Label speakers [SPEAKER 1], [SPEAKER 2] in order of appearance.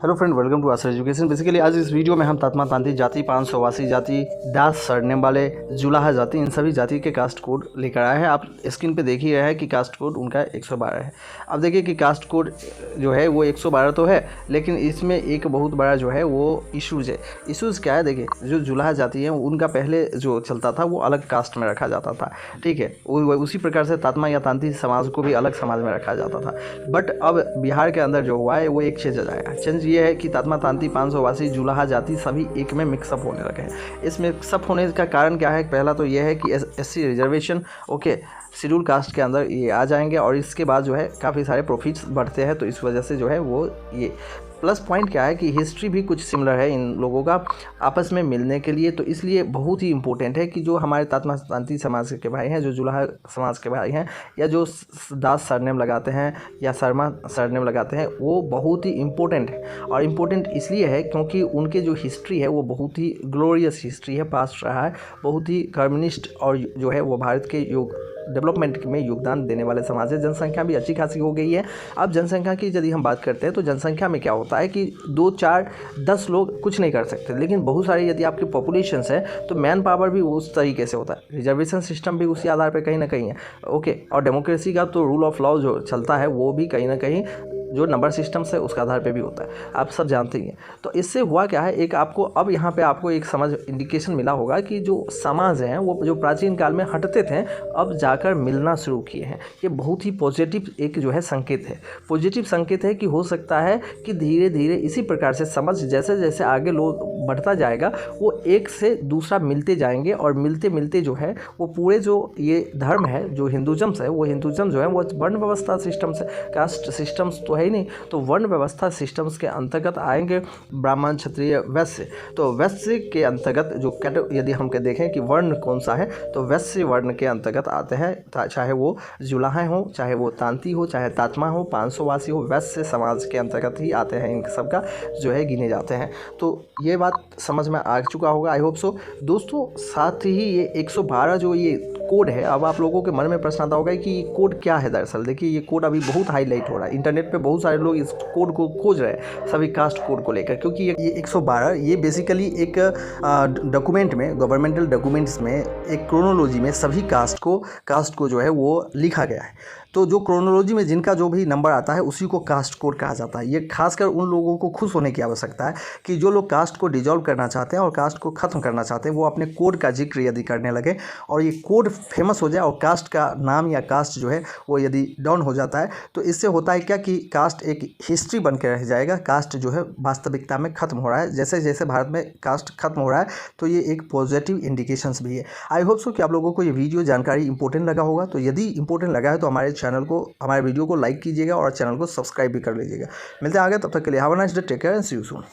[SPEAKER 1] Hello friend, welcome to आसर education. Basically आज इस वीडियो में हम तात्मा तांती जाति, 588 जाति, दास सरनेम वाले, जुलाहा जाति, इन सभी जाति के कास्ट कोड लेकर आए हैं। आप स्क्रीन पे देख ही रहे हैं कि कास्ट कोड उनका 112 है। अब देखिए कि कास्ट कोड जो है वो 112 तो है, लेकिन इसमें एक बहुत बड़ा जो है वो इशूज़ है। इशूज़ क्या है? देखिए, जो जुलाहा जाति है उनका पहले जो चलता था वो अलग कास्ट में रखा जाता था, ठीक है। उसी प्रकार से तात्मा या तांती समाज को भी अलग समाज में रखा जाता था। बट अब बिहार के अंदर जो हुआ है वो एक चेंज आया। चेंज ये है कि तात्मा तांती, 588 जुलाहा जाति सभी एक में मिक्सअप होने लगे हैं। इस मिक्सअप होने का कारण क्या है? पहला तो ये है कि SC reservation, okay, schedule caste के अंदर ये आ जाएंगे और इसके बाद जो है काफ़ी सारे प्रॉफिट्स बढ़ते हैं। तो इस वजह से जो है वो ये प्लस पॉइंट क्या है कि हिस्ट्री भी कुछ सिमिलर है इन लोगों का आपस में मिलने के लिए। तो इसलिए बहुत ही इम्पोर्टेंट है कि जो हमारे तात्मा तांती समाज के भाई हैं, जो जुलाहा समाज के भाई हैं, या जो दास सरनेम लगाते हैं या शर्मा सरनेम लगाते हैं, वो बहुत ही इम्पोर्टेंट है। और इम्पोर्टेंट इसलिए है क्योंकि उनके जो हिस्ट्री है वो बहुत ही ग्लोरियस हिस्ट्री है, पास्ट रहा है, बहुत ही कम्युनिस्ट और जो है वो भारत के डेवलपमेंट में योगदान देने वाले समाज है। जनसंख्या भी अच्छी खासी हो गई है। अब जनसंख्या की यदि हम बात करते हैं तो जनसंख्या में क्या होता है कि 2, 4, 10 लोग कुछ नहीं कर सकते, लेकिन बहुत सारी यदि आपकी पॉपुलेशन है तो मैन पावर भी उस तरीके से होता है। रिजर्वेशन सिस्टम भी उसी आधार पर कहीं ना कहीं है, ओके। और डेमोक्रेसी का तो रूल ऑफ लॉ जो चलता है वो भी कहीं ना कहीं जो नंबर सिस्टम्स है उसका आधार पे भी होता है, आप सब जानते ही हैं। तो इससे हुआ क्या है, एक आपको अब यहाँ पे आपको एक समझ इंडिकेशन मिला होगा कि जो समाज हैं वो जो प्राचीन काल में हटते थे अब जाकर मिलना शुरू किए हैं। ये बहुत ही पॉजिटिव एक जो है संकेत है, पॉजिटिव संकेत है कि हो सकता है कि धीरे धीरे इसी प्रकार से समझ जैसे जैसे आगे लोग बढ़ता जाएगा वो एक से दूसरा मिलते जाएंगे और मिलते मिलते जो है वो पूरे जो ये धर्म है, जो हिंदुज़म्स है, वो हिंदुज़म जो है वो वर्ण व्यवस्था सिस्टम से, कास्ट सिस्टम्स तो है ही नहीं, तो वर्ण व्यवस्था सिस्टम्स के अंतर्गत आएंगे ब्राह्मण, क्षत्रिय, वैश्य। तो वैश्य के अंतर्गत जो यदि हम देखें कि वर्ण कौन सा है तो वैश्य वर्ण के अंतर्गत आते हैं, चाहे वो जुलाहा हो, चाहे वो तांती हो, चाहे तात्मा हो, 588 हो, वैश्य समाज के अंतर्गत ही आते हैं। इन सबका जो है गिने जाते हैं। तो ये बात समझ में आ चुका होगा, आई होप सो दोस्तों। साथ ही ये 112 जो ये कोड है, अब आप लोगों के मन में प्रश्न आता होगा कि ये कोड क्या है। दरअसल देखिए, ये कोड अभी बहुत हाईलाइट हो रहा है, इंटरनेट पे बहुत सारे लोग इस कोड को खोज रहे हैं सभी कास्ट कोड को लेकर, क्योंकि ये 112 ये बेसिकली एक डॉक्यूमेंट में, गवर्नमेंटल डॉक्यूमेंट्स में एक क्रोनोलॉजी में सभी कास्ट को जो है वो लिखा गया है। तो जो क्रोनोलॉजी में जिनका जो भी नंबर आता है उसी को कास्ट कोड कहा जाता है। ये खासकर उन लोगों को खुश होने की आवश्यकता है कि जो लोग कास्ट को डिजॉल्व करना चाहते हैं और कास्ट को ख़त्म करना चाहते हैं वो अपने कोड का जिक्र यदि करने लगे और ये कोड फेमस हो जाए और कास्ट का नाम या कास्ट जो है वो यदि डाउन हो जाता है तो इससे होता है क्या कि कास्ट एक हिस्ट्री बन के रह जाएगा। कास्ट जो है वास्तविकता में ख़त्म हो रहा है। जैसे जैसे भारत में कास्ट खत्म हो रहा है तो ये एक पॉजिटिव इंडिकेशंस भी है। आई होप सो कि आप लोगों को ये वीडियो जानकारी इंपॉर्टेंट लगा होगा। तो यदि इंपॉर्टेंट लगा है तो हमारे वीडियो को लाइक कीजिएगा और चैनल को सब्सक्राइब भी कर लीजिएगा। मिलते हैं आगे, तब तक के लिए have a nice day, take care and see you soon.